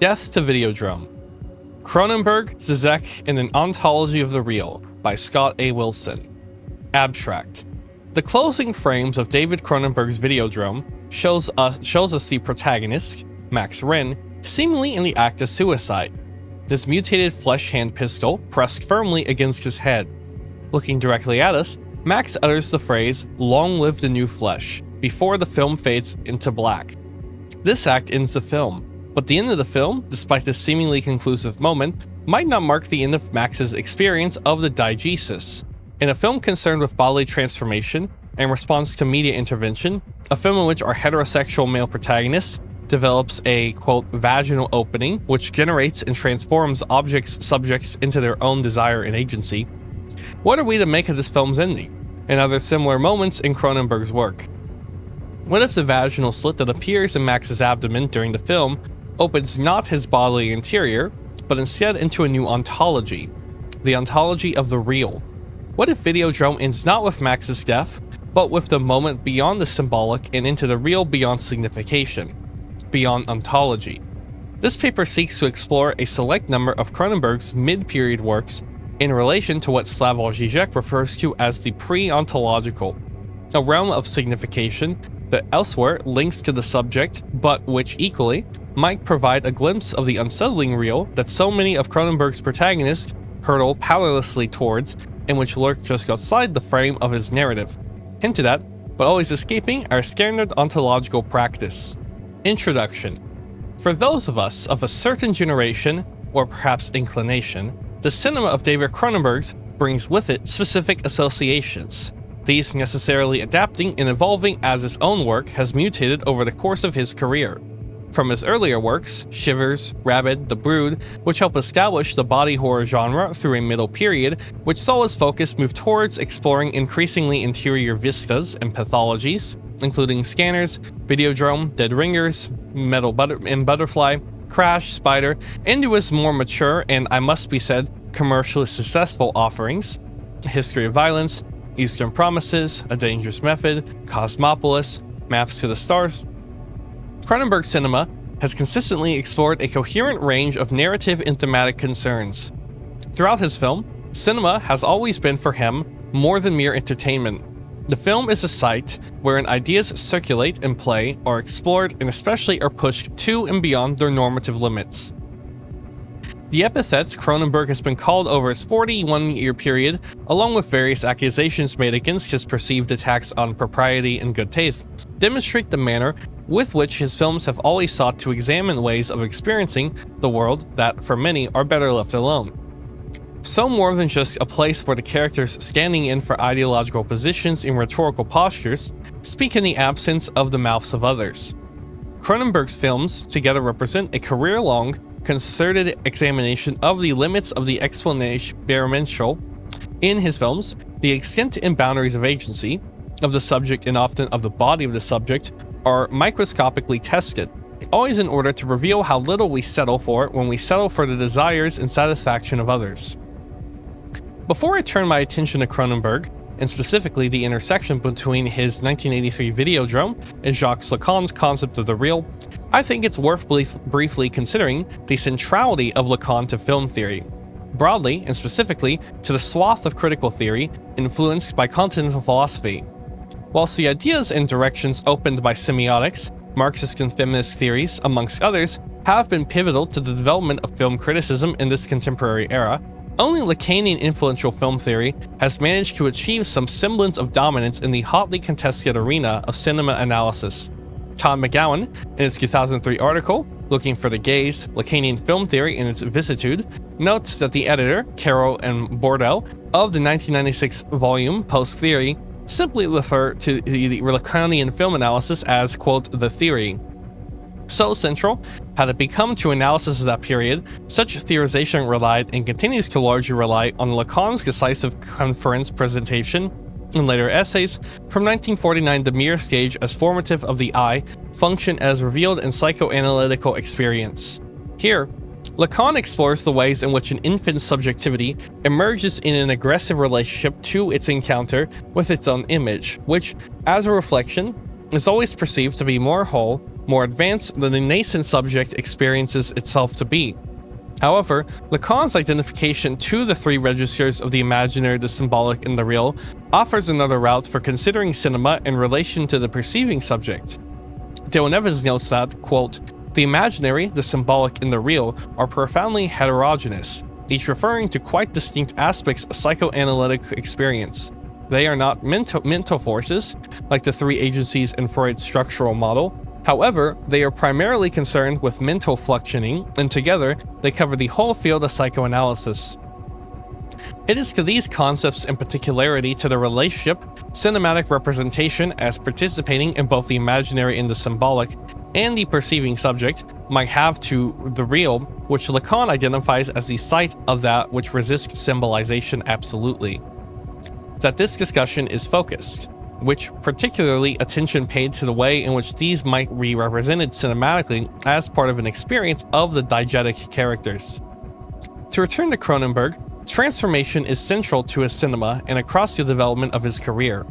Death to Videodrome. Cronenberg, Zizek, and an Ontology of the Real by Scott A. Wilson. Abstract. The closing frames of David Cronenberg's Videodrome shows us the protagonist, Max Wren, seemingly in the act of suicide. His mutated flesh hand pistol pressed firmly against his head. Looking directly at us, Max utters the phrase, "Long live the new flesh," before the film fades into black. This act ends the film, but the end of the film, despite this seemingly conclusive moment, might not mark the end of Max's experience of the diegesis. In a film concerned with bodily transformation and response to media intervention, a film in which our heterosexual male protagonist develops a, quote, vaginal opening, which generates and transforms subjects into their own desire and agency, what are we to make of this film's ending, and other similar moments in Cronenberg's work? What if the vaginal slit that appears in Max's abdomen during the film opens not his bodily interior, but instead into a new ontology, the ontology of the real? What if Videodrome ends not with Max's death, but with the moment beyond the symbolic and into the real beyond signification, beyond ontology? This paper seeks to explore a select number of Cronenberg's mid-period works in relation to what Slavoj Žižek refers to as the pre-ontological, a realm of signification that elsewhere links to the subject, but which equally might provide a glimpse of the unsettling real that so many of Cronenberg's protagonists hurtle powerlessly towards, and which lurk just outside the frame of his narrative, hinted at, but always escaping our standard ontological practice. Introduction. For those of us of a certain generation, or perhaps inclination, the cinema of David Cronenberg's brings with it specific associations, these necessarily adapting and evolving as his own work has mutated over the course of his career. From his earlier works, Shivers, Rabid, The Brood, which helped establish the body horror genre through a middle period, which saw his focus move towards exploring increasingly interior vistas and pathologies, including Scanners, Videodrome, Dead Ringers, Butterfly, Crash, Spider, into his more mature and, I must be said, commercially successful offerings, History of Violence, Eastern Promises, A Dangerous Method, Cosmopolis, Maps to the Stars. Cronenberg cinema has consistently explored a coherent range of narrative and thematic concerns. Throughout his film, cinema has always been for him more than mere entertainment. The film is a site wherein ideas circulate and play, are explored, and especially are pushed to and beyond their normative limits. The epithets Cronenberg has been called over his 41-year period, along with various accusations made against his perceived attacks on propriety and good taste, demonstrate the manner with which his films have always sought to examine ways of experiencing the world that, for many, are better left alone. So more than just a place where the characters standing in for ideological positions and rhetorical postures speak in the absence of the mouths of others. Cronenberg's films together represent a career-long, concerted examination of the limits of the experiential in his films, the extent and boundaries of agency of the subject and often of the body of the subject are microscopically tested, always in order to reveal how little we settle for when we settle for the desires and satisfaction of others. Before I turn my attention to Cronenberg, and specifically the intersection between his 1983 Videodrome and Jacques Lacan's concept of the real, I think it's worth briefly considering the centrality of Lacan to film theory, broadly and specifically to the swath of critical theory influenced by continental philosophy. Whilst the ideas and directions opened by semiotics, Marxist and feminist theories, amongst others, have been pivotal to the development of film criticism in this contemporary era, only Lacanian influential film theory has managed to achieve some semblance of dominance in the hotly contested arena of cinema analysis. Todd McGowan, in his 2003 article, Looking for the Gaze, Lacanian Film Theory and Its Vicissitude, notes that the editor, Carroll and Bordeaux, of the 1996 volume Post Theory, simply refer to the Lacanian film analysis as, quote, the theory. So central had it become to analysis of that period, such theorization relied and continues to largely rely on Lacan's decisive conference presentation and later essays from 1949, The Mere Stage as Formative of the Eye, Function as Revealed in Psychoanalytical Experience. Here, Lacan explores the ways in which an infant's subjectivity emerges in an aggressive relationship to its encounter with its own image, which, as a reflection, is always perceived to be more whole, more advanced than the nascent subject experiences itself to be. However, Lacan's identification to the three registers of the imaginary, the symbolic, and the real offers another route for considering cinema in relation to the perceiving subject. Dale Nevins notes that, quote, "The imaginary, the symbolic, and the real are profoundly heterogeneous, each referring to quite distinct aspects of psychoanalytic experience. They are not mental forces, like the three agencies in Freud's structural model. However, they are primarily concerned with mental functioning, and together, they cover the whole field of psychoanalysis. It is to these concepts and particularity to the relationship, cinematic representation as participating in both the imaginary and the symbolic, and the perceiving subject might have to the real, which Lacan identifies as the site of that which resists symbolization absolutely. That this discussion is focused, which particularly attention paid to the way in which these might be represented cinematically as part of an experience of the diegetic characters. To return to Cronenberg, transformation is central to his cinema and across the development of his career.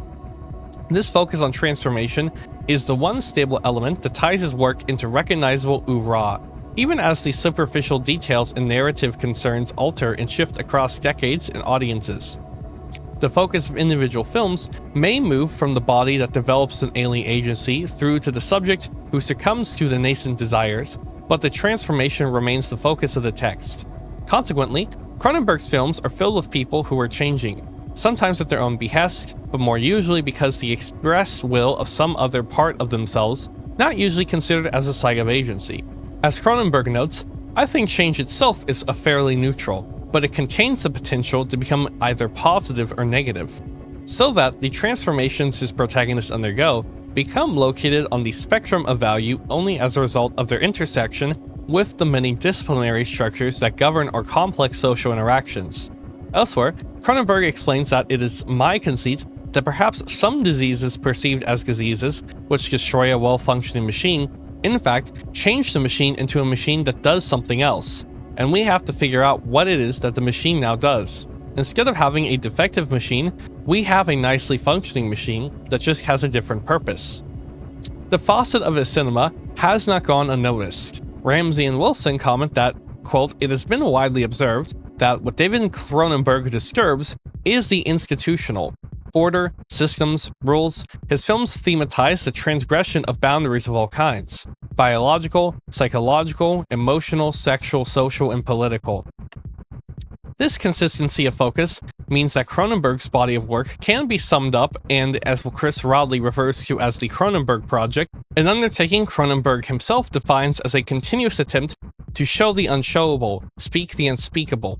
This focus on transformation is the one stable element that ties his work into recognizable oeuvre, even as the superficial details and narrative concerns alter and shift across decades and audiences. The focus of individual films may move from the body that develops an alien agency through to the subject who succumbs to the nascent desires, but the transformation remains the focus of the text. Consequently, Cronenberg's films are filled with people who are changing, sometimes at their own behest, but more usually because the express will of some other part of themselves, not usually considered as a site of agency. As Cronenberg notes, "I think change itself is a fairly neutral, but it contains the potential to become either positive or negative, so that the transformations his protagonists undergo become located on the spectrum of value only as a result of their intersection with the many disciplinary structures that govern our complex social interactions." Elsewhere, Cronenberg explains that it is my conceit that perhaps some diseases perceived as diseases, which destroy a well-functioning machine, in fact, change the machine into a machine that does something else, and we have to figure out what it is that the machine now does. Instead of having a defective machine, we have a nicely functioning machine that just has a different purpose. The facet of his cinema has not gone unnoticed. Ramsey and Wilson comment that, quote, "It has been widely observed that what David Cronenberg disturbs is the institutional. Order, systems, rules. His films thematize the transgression of boundaries of all kinds. Biological, psychological, emotional, sexual, social, and political. This consistency of focus means that Cronenberg's body of work can be summed up and, as Chris Rodley refers to as the Cronenberg Project, an undertaking Cronenberg himself defines as a continuous attempt to show the unshowable, speak the unspeakable.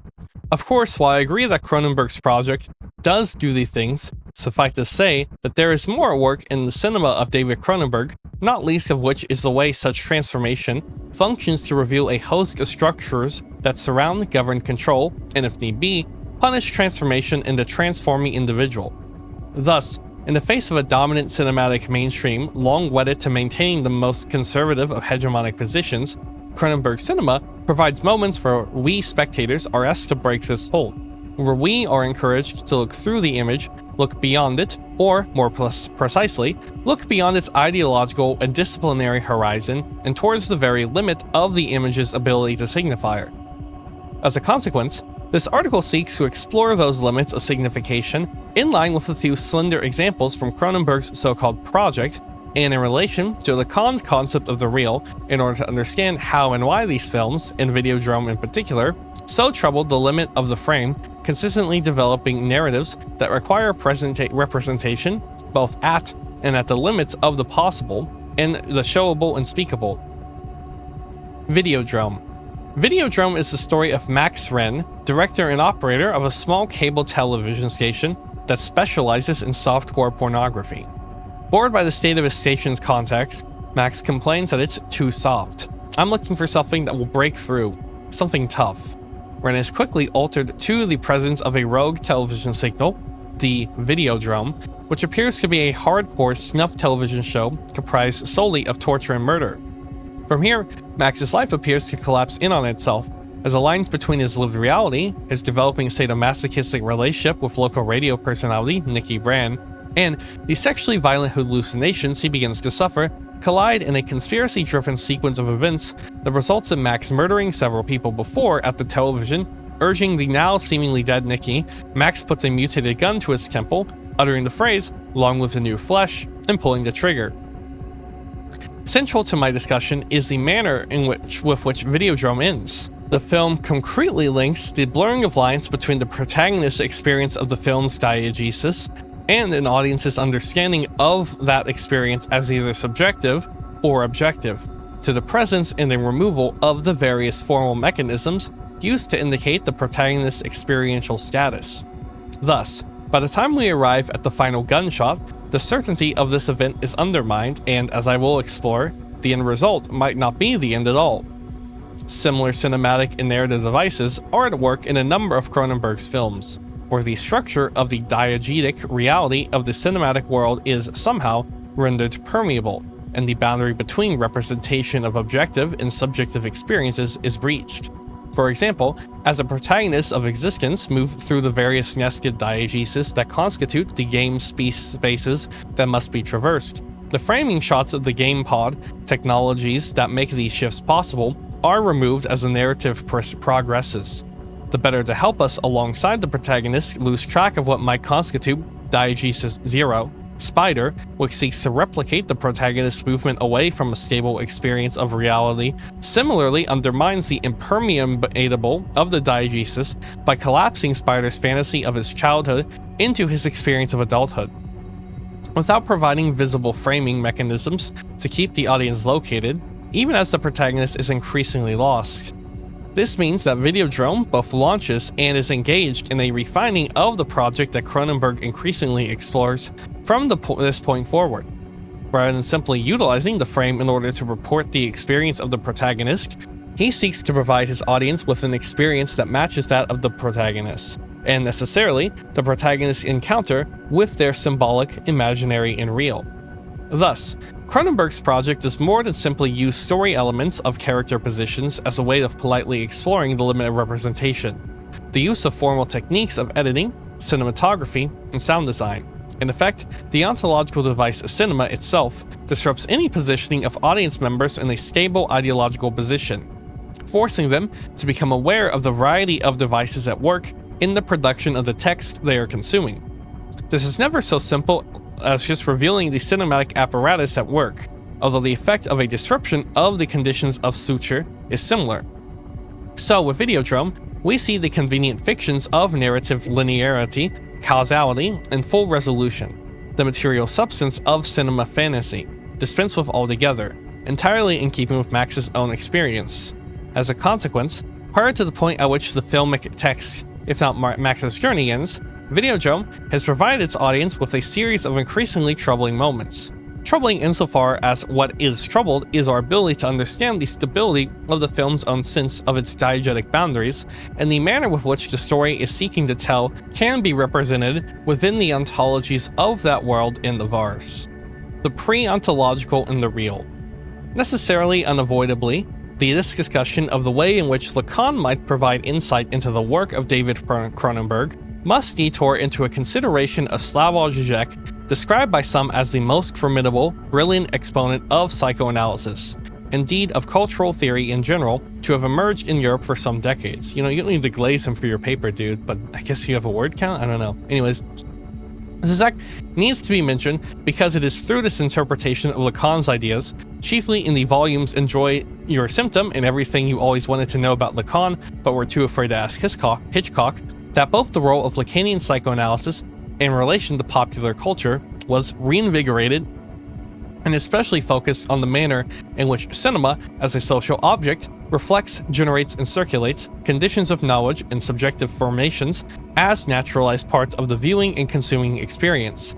Of course, while I agree that Cronenberg's project does do these things, suffice to say that there is more work in the cinema of David Cronenberg, not least of which is the way such transformation functions to reveal a host of structures that surround, govern, control, and if need be, punish transformation in the transforming individual. Thus, in the face of a dominant cinematic mainstream long wedded to maintaining the most conservative of hegemonic positions, Cronenberg cinema provides moments where we spectators are asked to break this hold, where we are encouraged to look through the image, look beyond it, or, more precisely, look beyond its ideological and disciplinary horizon and towards the very limit of the image's ability to signify. As a consequence, this article seeks to explore those limits of signification in line with a few slender examples from Cronenberg's so-called project, and in relation to Lacan's concept of the real, in order to understand how and why these films, and Videodrome in particular, so troubled the limit of the frame, consistently developing narratives that require representation both at and at the limits of the possible and the showable and speakable. Videodrome. Videodrome is the story of Max Wren, director and operator of a small cable television station that specializes in softcore pornography. Bored by the state of his station's context, Max complains that it's too soft. "I'm looking for something that will break through, something tough." Wren is quickly altered to the presence of a rogue television signal, the Videodrome, which appears to be a hardcore snuff television show comprised solely of torture and murder. From here, Max's life appears to collapse in on itself, as the lines between his lived reality, his developing sadomasochistic relationship with local radio personality Nikki Brand, and the sexually violent hallucinations he begins to suffer collide in a conspiracy-driven sequence of events that results in Max murdering several people before, at the television, urging the now seemingly dead Nikki, Max puts a mutated gun to his temple, uttering the phrase, "Long live the new flesh," and pulling the trigger. Central to my discussion is the manner with which Videodrome ends. The film concretely links the blurring of lines between the protagonist's experience of the film's diegesis and an audience's understanding of that experience as either subjective or objective, to the presence and the removal of the various formal mechanisms used to indicate the protagonist's experiential status. Thus, by the time we arrive at the final gunshot, the certainty of this event is undermined, and as I will explore, the end result might not be the end at all. Similar cinematic and narrative devices are at work in a number of Cronenberg's films, where the structure of the diegetic reality of the cinematic world is somehow rendered permeable, and the boundary between representation of objective and subjective experiences is breached. For example, as the protagonists of existence move through the various nested diegesis that constitute the game spaces that must be traversed, the framing shots of the game pod technologies that make these shifts possible are removed as the narrative progresses, the better to help us alongside the protagonist lose track of what might constitute Diegesis 0. Spider, which seeks to replicate the protagonist's movement away from a stable experience of reality, similarly undermines the impermeable of the diegesis by collapsing Spider's fantasy of his childhood into his experience of adulthood. Without providing visible framing mechanisms to keep the audience located, even as the protagonist is increasingly lost. This means that Videodrome both launches and is engaged in a refining of the project that Cronenberg increasingly explores from this point forward. Rather than simply utilizing the frame in order to report the experience of the protagonist, he seeks to provide his audience with an experience that matches that of the protagonist, and necessarily the protagonist's encounter with their symbolic, imaginary, and real. Thus, Cronenberg's project does more than simply use story elements of character positions as a way of politely exploring the limit of representation. The use of formal techniques of editing, cinematography, and sound design. In effect, the ontological device cinema itself disrupts any positioning of audience members in a stable ideological position, forcing them to become aware of the variety of devices at work in the production of the text they are consuming. This is never so simple as just revealing the cinematic apparatus at work, although the effect of a disruption of the conditions of suture is similar. So with Videodrome, we see the convenient fictions of narrative linearity, causality, and full resolution, the material substance of cinema fantasy, dispensed with altogether, entirely in keeping with Max's own experience. As a consequence, prior to the point at which the filmic text, if not Max's journey, ends, Videodrome has provided its audience with a series of increasingly troubling moments. Troubling insofar as what is troubled is our ability to understand the stability of the film's own sense of its diegetic boundaries, and the manner with which the story is seeking to tell can be represented within the ontologies of that world in the verse. The pre-ontological and the real. Necessarily unavoidably, this discussion of the way in which Lacan might provide insight into the work of David Cronenberg must detour into a consideration of Slavoj Žižek, described by some as the most formidable, brilliant exponent of psychoanalysis, indeed of cultural theory in general, to have emerged in Europe for some decades. You know, you don't need to glaze him for your paper, dude, but I guess you have a word count? I don't know. Anyways, Žižek needs to be mentioned because it is through this interpretation of Lacan's ideas, chiefly in the volumes Enjoy Your Symptom and Everything You Always Wanted to Know About Lacan but Were Too Afraid to Ask Hitchcock, that both the role of Lacanian psychoanalysis in relation to popular culture was reinvigorated and especially focused on the manner in which cinema, as a social object, reflects, generates, and circulates conditions of knowledge and subjective formations as naturalized parts of the viewing and consuming experience.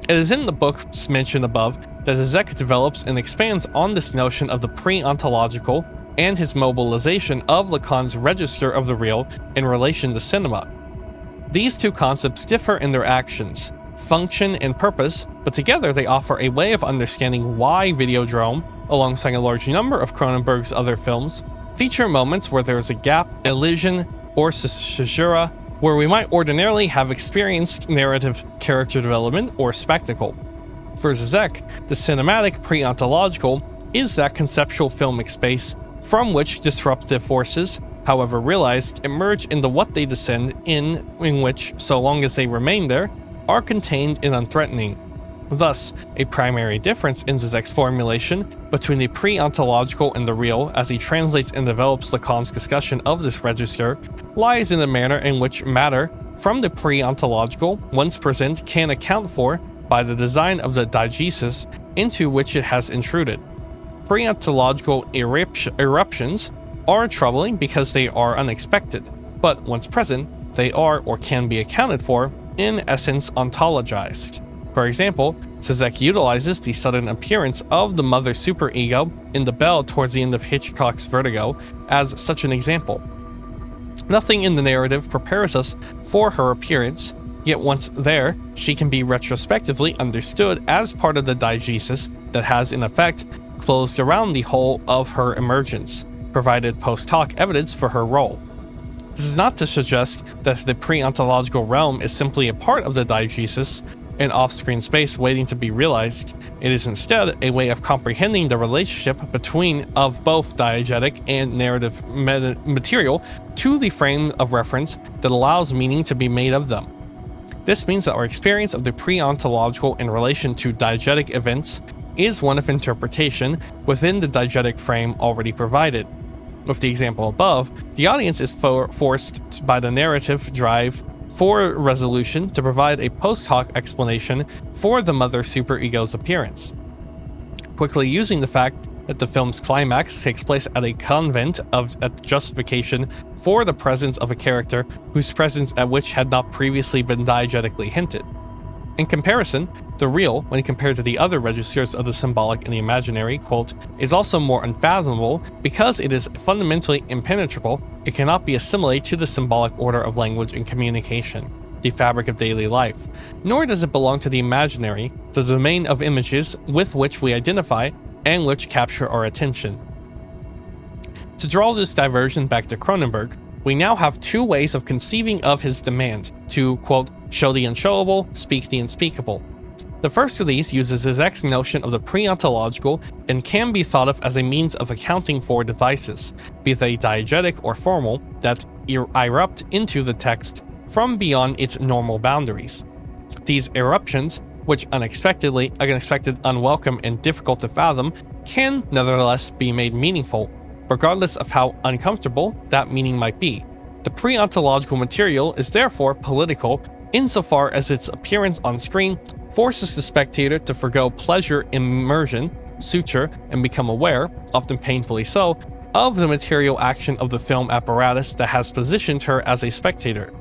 It is in the books mentioned above that Žižek develops and expands on this notion of the pre-ontological and his mobilization of Lacan's register of the real in relation to cinema. These two concepts differ in their actions, function, and purpose, but together they offer a way of understanding why Videodrome, alongside a large number of Cronenberg's other films, feature moments where there is a gap, illusion, or caesura, where we might ordinarily have experienced narrative character development or spectacle. For Zizek, the cinematic pre-ontological is that conceptual filmic space from which disruptive forces, however realized, emerge into what they descend in which, so long as they remain there, are contained and unthreatening. Thus, a primary difference in Zizek's formulation between the pre-ontological and the real, as he translates and develops Lacan's discussion of this register, lies in the manner in which matter from the pre-ontological, once present, can account for by the design of the diegesis into which it has intruded. Pre-ontological eruptions are troubling because they are unexpected, but once present, they are or can be accounted for, in essence ontologized. For example, Zizek utilizes the sudden appearance of the mother superego in the bell towards the end of Hitchcock's Vertigo as such an example. Nothing in the narrative prepares us for her appearance, yet once there, she can be retrospectively understood as part of the diegesis that has in effect closed around the whole of her emergence, provided post hoc evidence for her role. This is not to suggest that the pre-ontological realm is simply a part of the diegesis, an off-screen space waiting to be realized. It is instead a way of comprehending the relationship between of both diegetic and narrative material to the frame of reference that allows meaning to be made of them. This means that our experience of the pre-ontological in relation to diegetic events is one of interpretation within the diegetic frame already provided. With the example above, the audience is forced by the narrative drive for resolution to provide a post hoc explanation for the mother superego's appearance. Quickly using the fact that the film's climax takes place at a convent at justification for the presence of a character whose presence at which had not previously been diegetically hinted. In comparison, the real, when compared to the other registers of the symbolic and the imaginary, quote, is also more unfathomable because it is fundamentally impenetrable. It cannot be assimilated to the symbolic order of language and communication, the fabric of daily life, nor does it belong to the imaginary, the domain of images with which we identify and which capture our attention. To draw this diversion back to Cronenberg, we now have two ways of conceiving of his demand to, quote, show the unshowable, speak the unspeakable. The first of these uses Zizek's notion of the pre-ontological and can be thought of as a means of accounting for devices, be they diegetic or formal, that erupt into the text from beyond its normal boundaries. These eruptions, which unexpected, unwelcome, and difficult to fathom, can nevertheless be made meaningful, regardless of how uncomfortable that meaning might be. The pre-ontological material is therefore political insofar as its appearance on screen forces the spectator to forgo pleasure immersion, suture, and become aware, often painfully so, of the material action of the film apparatus that has positioned her as a spectator.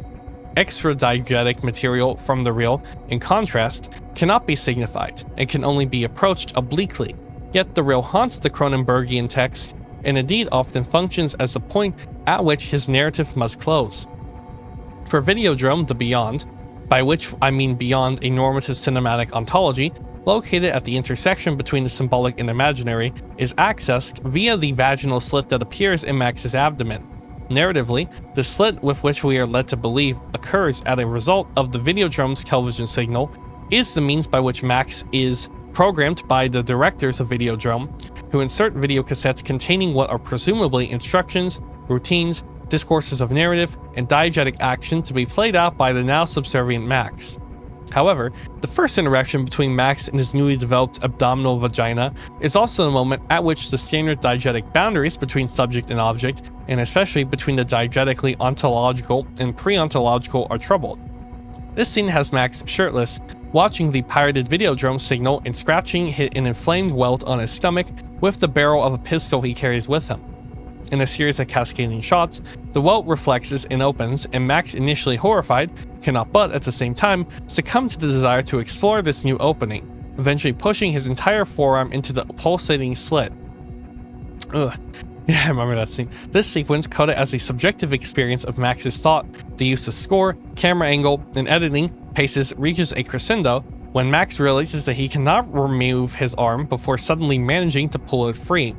Extra-diegetic material from the real, in contrast, cannot be signified and can only be approached obliquely, yet the real haunts the Cronenbergian text and indeed often functions as the point at which his narrative must close. For Videodrome, the beyond, by which I mean beyond a normative cinematic ontology, located at the intersection between the symbolic and imaginary, is accessed via the vaginal slit that appears in Max's abdomen. Narratively, the slit with which we are led to believe occurs as a result of the Videodrome's television signal is the means by which Max is programmed by the directors of Videodrome, who insert video cassettes containing what are presumably instructions, routines, discourses of narrative, and diegetic action to be played out by the now subservient Max. However, the first interaction between Max and his newly developed abdominal vagina is also the moment at which the standard diegetic boundaries between subject and object, and especially between the diegetically ontological and pre-ontological, are troubled. This scene has Max shirtless, watching the pirated Videodrome signal and scratching an inflamed welt on his stomach with the barrel of a pistol he carries with him. In a series of cascading shots, the welt reflexes and opens, and Max, initially horrified, cannot but, at the same time, succumb to the desire to explore this new opening, eventually pushing his entire forearm into the pulsating slit. Ugh. Yeah, I remember that scene. This sequence, coded as a subjective experience of Max's thought, the use of score, camera angle, and editing paces reaches a crescendo when Max realizes that he cannot remove his arm before suddenly managing to pull it free.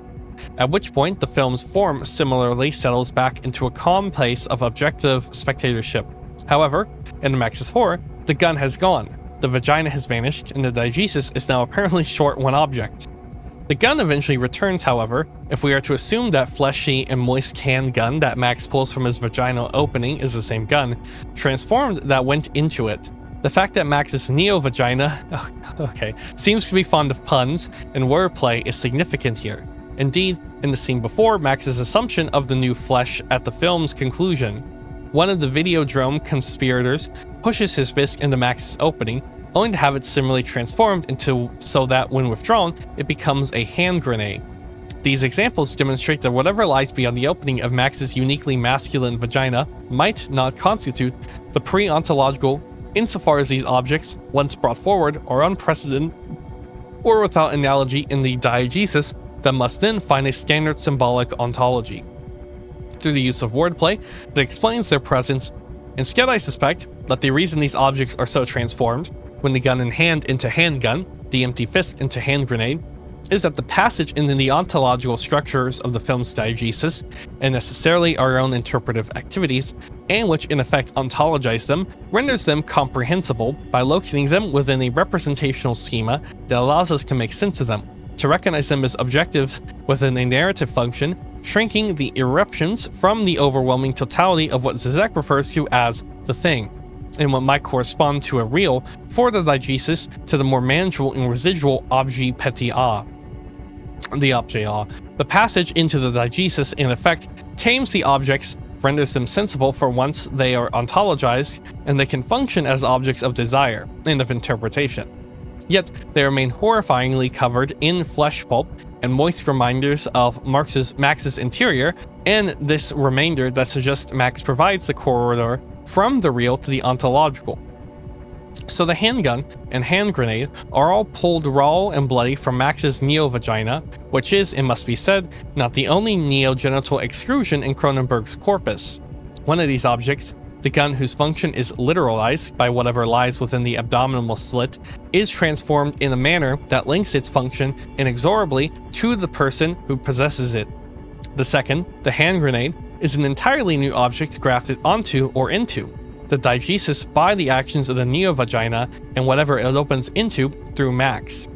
At which point, the film's form similarly settles back into a calm place of objective spectatorship. However, in Max's horror, the gun has gone, the vagina has vanished and the diegesis is now apparently short one object. The gun eventually returns, however, if we are to assume that fleshy and moist handgun that Max pulls from his vaginal opening is the same gun, transformed that went into it. The fact that Max's neo-vagina, seems to be fond of puns and wordplay is significant here. Indeed, in the scene before, Max's assumption of the new flesh at the film's conclusion, one of the Videodrome conspirators pushes his fist into Max's opening, only to have it similarly transformed into so that when withdrawn, it becomes a hand grenade. These examples demonstrate that whatever lies beyond the opening of Max's uniquely masculine vagina might not constitute the pre-ontological, insofar as these objects, once brought forward, are unprecedented or without analogy in the diegesis that must then find a standard symbolic ontology. Through the use of wordplay that explains their presence, instead I suspect that the reason these objects are so transformed, when the gun in hand into handgun, the empty fist into hand grenade, is that the passage into the ontological structures of the film's diegesis, and necessarily our own interpretive activities, and which in effect ontologize them, renders them comprehensible by locating them within a representational schema that allows us to make sense of them, to recognize them as objectives within a narrative function, shrinking the eruptions from the overwhelming totality of what Zizek refers to as the thing, and what might correspond to a real for the diegesis to the more manageable and residual objet petit a. The passage into the diegesis in effect tames the objects, renders them sensible for once they are ontologized, and they can function as objects of desire and of interpretation. Yet they remain horrifyingly covered in flesh pulp and moist reminders of Max's interior, and this remainder that suggests Max provides the corridor from the real to the ontological. So the handgun and hand grenade are all pulled raw and bloody from Max's neo-vagina, which is, it must be said, not the only neo-genital extrusion in Cronenberg's corpus. One of these objects, the gun whose function is literalized by whatever lies within the abdominal slit, is transformed in a manner that links its function inexorably to the person who possesses it. The second, the hand grenade, is an entirely new object grafted onto or into the diegesis by the actions of the neo-vagina and whatever it opens into through Max.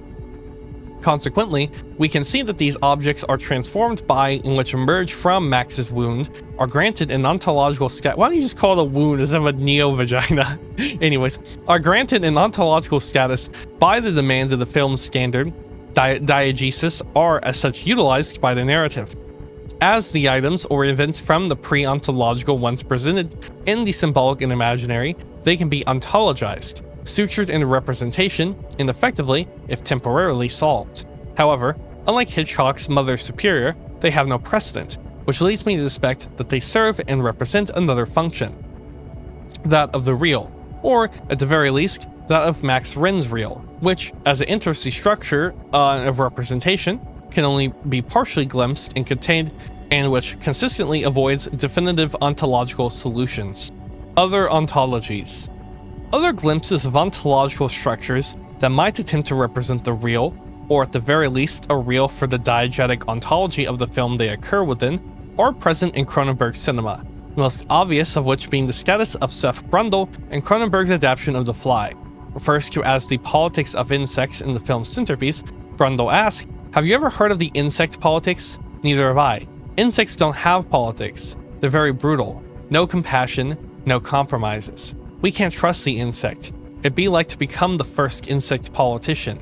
Consequently, we can see that these objects are transformed by and which emerge from Max's wound are granted an ontological status. Why don't you just call it a wound instead of a neo-vagina? Anyways, are granted an ontological status by the demands of the film's standard. Diegesis are as such utilized by the narrative. As the items or events from the pre-ontological ones presented in the symbolic and imaginary, they can be ontologized, sutured into representation, and effectively, if temporarily, solved. However, unlike Hitchcock's Mother Superior, they have no precedent, which leads me to suspect that they serve and represent another function. That of the real, or, at the very least, that of Max Wren's real, which, as it enters the structure of representation, can only be partially glimpsed and contained, and which consistently avoids definitive ontological solutions. Other ontologies. Other glimpses of ontological structures that might attempt to represent the real, or at the very least a real for the diegetic ontology of the film they occur within, are present in Cronenberg's cinema, the most obvious of which being the status of Seth Brundle and Cronenberg's adaptation of The Fly. Refers to as the politics of insects in the film's centerpiece, Brundle asks, "Have you ever heard of the insect politics? Neither have I. Insects don't have politics. They're very brutal. No compassion, no compromises. We can't trust the insect. It'd be like to become the first insect politician."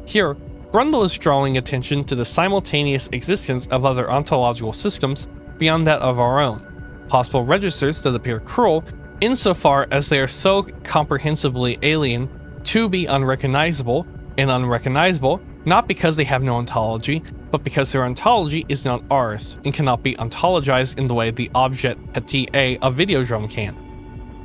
Here, Brundle is drawing attention to the simultaneous existence of other ontological systems beyond that of our own, possible registers that appear cruel insofar as they are so comprehensively alien to be unrecognizable, and unrecognizable not because they have no ontology, but because their ontology is not ours and cannot be ontologized in the way the objet petit a of Videodrome can.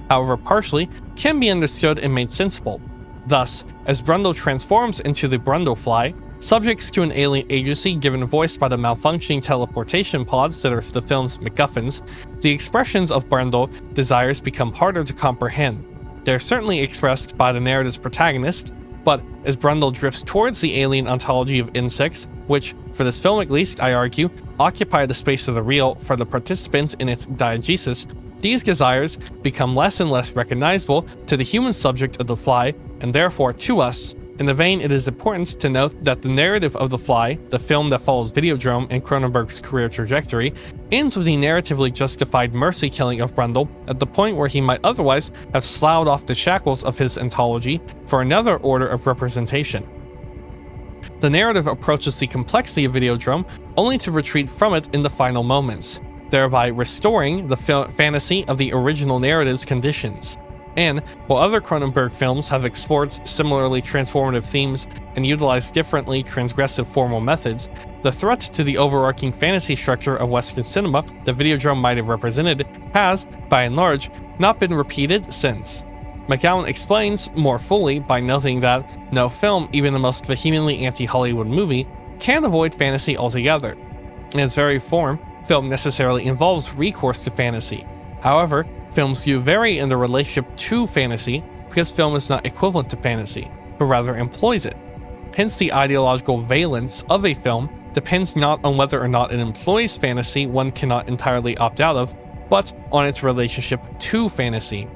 However, partially can be understood and made sensible. Thus, as Brundle transforms into the Brundle Fly, subjects to an alien agency given voice by the malfunctioning teleportation pods that are the film's MacGuffins, the expressions of Brundle desires become harder to comprehend. They are certainly expressed by the narrative's protagonist, but as Brundle drifts towards the alien ontology of insects, which, for this film at least, I argue, occupy the space of the real for the participants in its diegesis, These desires become less and less recognizable to the human subject of The Fly, and therefore to us. In the vein, it is important to note that the narrative of The Fly, the film that follows Videodrome and Cronenberg's career trajectory, ends with the narratively justified mercy killing of Brundle at the point where he might otherwise have sloughed off the shackles of his ontology for another order of representation. The narrative approaches the complexity of Videodrome only to retreat from it in the final moments, thereby restoring the fantasy of the original narrative's conditions. And while other Cronenberg films have explored similarly transformative themes and utilized differently transgressive formal methods, the threat to the overarching fantasy structure of Western cinema that Videodrome might have represented has, by and large, not been repeated since. McGowan explains more fully by noting that no film, even the most vehemently anti-Hollywood movie, can avoid fantasy altogether. In its very form, film necessarily involves recourse to fantasy. However, films do vary in their relationship to fantasy because film is not equivalent to fantasy, but rather employs it. Hence, the ideological valence of a film depends not on whether or not it employs fantasy one cannot entirely opt out of, but on its relationship to fantasy.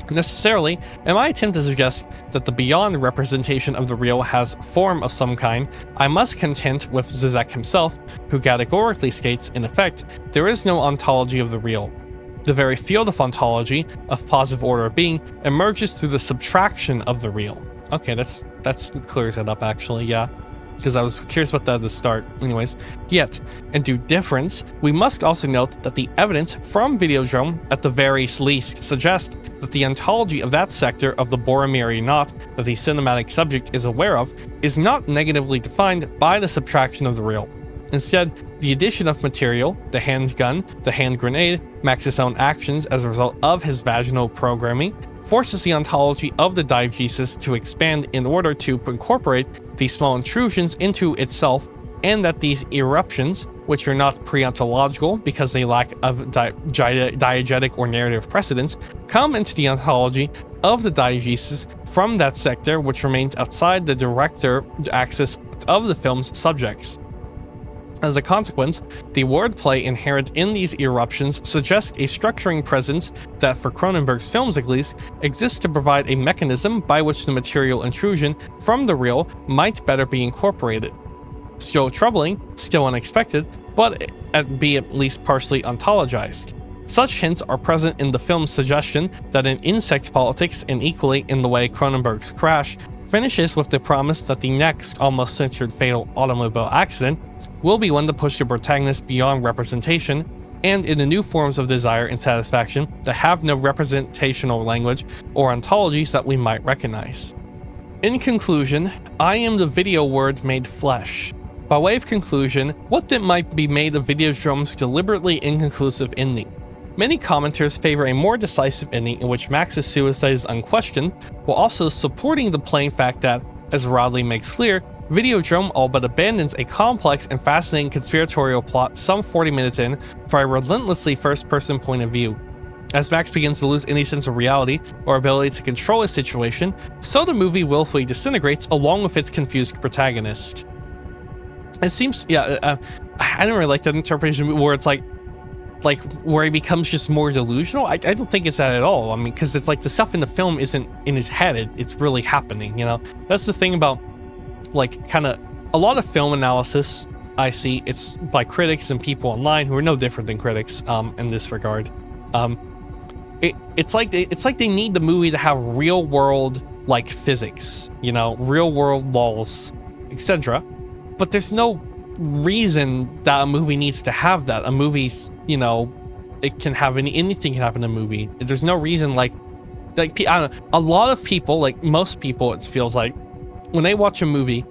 Necessarily, in my attempt to suggest that the beyond representation of the real has form of some kind, I must contend with Zizek himself, who categorically states, in effect, there is no ontology of the real. The very field of ontology, of positive order of being, emerges through the subtraction of the real. Okay, that's clears it up actually, yeah. Because I was curious about that at the start. Anyways, yet, in due difference, we must also note that the evidence from Videodrome, at the very least, suggests that the ontology of that sector of the Boromiri knot that the cinematic subject is aware of is not negatively defined by the subtraction of the real. Instead, the addition of material, the handgun, the hand grenade, Max's own actions as a result of his vaginal programming, forces the ontology of the diegesis to expand in order to incorporate these small intrusions into itself, and that these eruptions, which are not pre-ontological because they lack of diegetic or narrative precedence, come into the ontology of the diegesis from that sector which remains outside the director axis of the film's subjects. As a consequence, the wordplay inherent in these eruptions suggests a structuring presence that, for Cronenberg's films at least, exists to provide a mechanism by which the material intrusion from the real might better be incorporated. Still troubling, still unexpected, but be at least partially ontologized. Such hints are present in the film's suggestion that an insect politics, and equally in the way Cronenberg's Crash finishes with the promise that the next almost censored fatal automobile accident will be one to push the protagonist beyond representation and into new forms of desire and satisfaction that have no representational language or ontologies that we might recognize. In conclusion, I am the video word made flesh. By way of conclusion, what that might be made of Videodrome's deliberately inconclusive ending? Many commenters favor a more decisive ending in which Max's suicide is unquestioned, while also supporting the plain fact that, as Rodley makes clear, Videodrome all but abandons a complex and fascinating conspiratorial plot some 40 minutes in for a relentlessly first-person point of view. As Max begins to lose any sense of reality or ability to control his situation, so the movie willfully disintegrates along with its confused protagonist. It seems, I don't really like that interpretation where it's like where he becomes just more delusional. I don't think it's that at all. I mean, because it's like the stuff in the film isn't in his head, it's really happening, you know? That's the thing about, like, kind of a lot of film analysis I see, it's by critics and people online who are no different than critics in this regard. It's like they need the movie to have real world like physics, you know, real world laws, etc. But there's no reason that a movie needs to have that. A movie's, you know, it can have anything can happen in a movie. There's no reason like I don't know, a lot of people, like most people, it feels like when they watch a movie,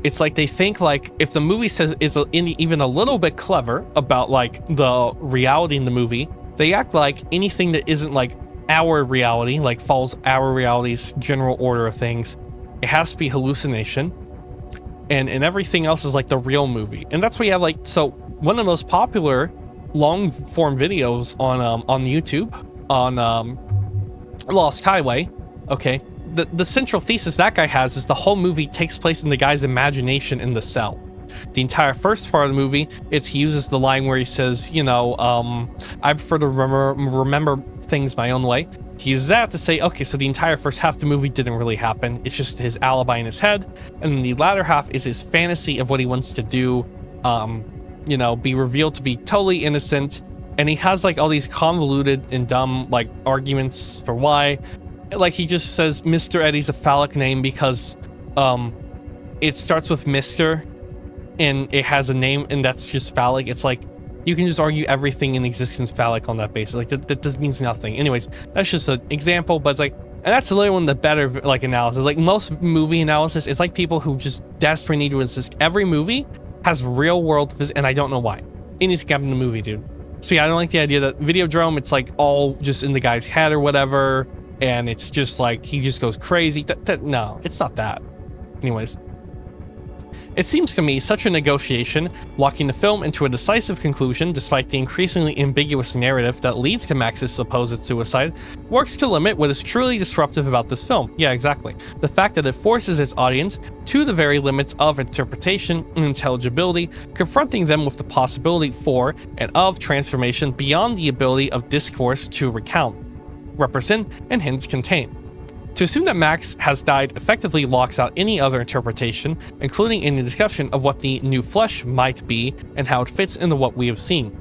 it's like they think like if the movie is even a little bit clever about like the reality in the movie, they act like anything that isn't like our reality, like follows our reality's general order of things, it has to be hallucination, and everything else is like the real movie. And that's why you have like, so one of the most popular long form videos on YouTube on Lost Highway, okay, the central thesis that guy has is the whole movie takes place in the guy's imagination in the cell. The entire first part of the movie, he uses the line where he says, I prefer to remember things my own way. He uses that to say, okay, so the entire first half of the movie didn't really happen. It's just his alibi in his head. And then the latter half is his fantasy of what he wants to do, be revealed to be totally innocent. And he has like all these convoluted and dumb like arguments for why. Like he just says Mr. Eddie's a phallic name because it starts with Mr. and it has a name and that's just phallic. It's like you can just argue everything in existence phallic on that basis. Like that means nothing. Anyways, that's just an example, but it's like, and that's literally one of the better like analysis. Like most movie analysis, it's like people who just desperately need to insist every movie has real world and I don't know why. It needs to happen in the movie, dude. So yeah, I don't like the idea that Videodrome, it's like all just in the guy's head or whatever, and it's just like he just goes crazy. No, it's not that. Anyways. It seems to me such a negotiation, locking the film into a decisive conclusion despite the increasingly ambiguous narrative that leads to Max's supposed suicide, works to limit what is truly disruptive about this film. Yeah, exactly. The fact that it forces its audience to the very limits of interpretation and intelligibility, confronting them with the possibility for and of transformation beyond the ability of discourse to recount, represent, and hence contain. To assume that Max has died effectively locks out any other interpretation, including any discussion of what the new flesh might be and how it fits into what we have seen.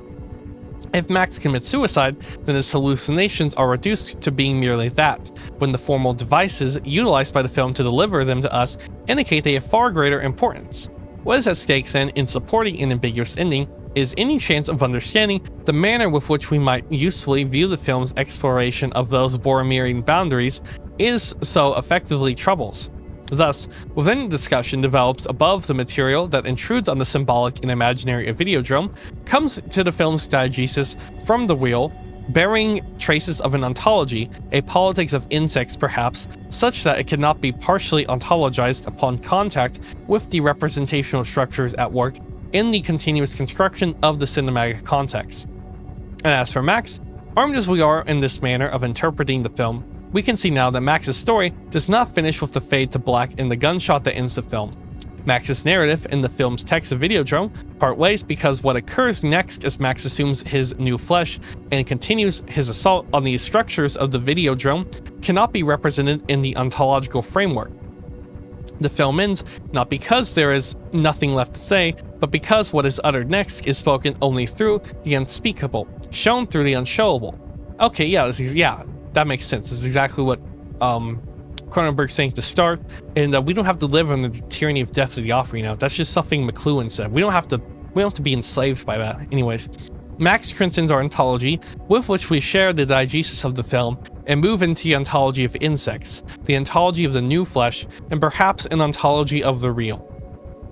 If Max commits suicide, then his hallucinations are reduced to being merely that, when the formal devices utilized by the film to deliver them to us indicate they have far greater importance. What is at stake then in supporting an ambiguous ending is any chance of understanding the manner with which we might usefully view the film's exploration of those Boromirian boundaries is so effectively troubles. Thus, within the discussion develops above the material that intrudes on the symbolic and imaginary of Videodrome, comes to the film's diegesis from the real, bearing traces of an ontology, a politics of insects perhaps, such that it cannot be partially ontologized upon contact with the representational structures at work in the continuous construction of the cinematic context. And as for Max, armed as we are in this manner of interpreting the film, we can see now that Max's story does not finish with the fade to black in the gunshot that ends the film. Max's narrative in the film's text of Videodrome part ways because what occurs next as Max assumes his new flesh and continues his assault on the structures of the Videodrome cannot be represented in the ontological framework. The film ends not because there is nothing left to say, but because what is uttered next is spoken only through the unspeakable, shown through the unshowable. Okay, yeah, that makes sense. This is exactly what Cronenberg's saying to start, and we don't have to live under the tyranny of death of the offering now. That's just something McLuhan said. We don't have to be enslaved by that. Anyways, Max transcends our ontology, with which we share the diegesis of the film, and move into the ontology of insects, the ontology of the new flesh, and perhaps an ontology of the real.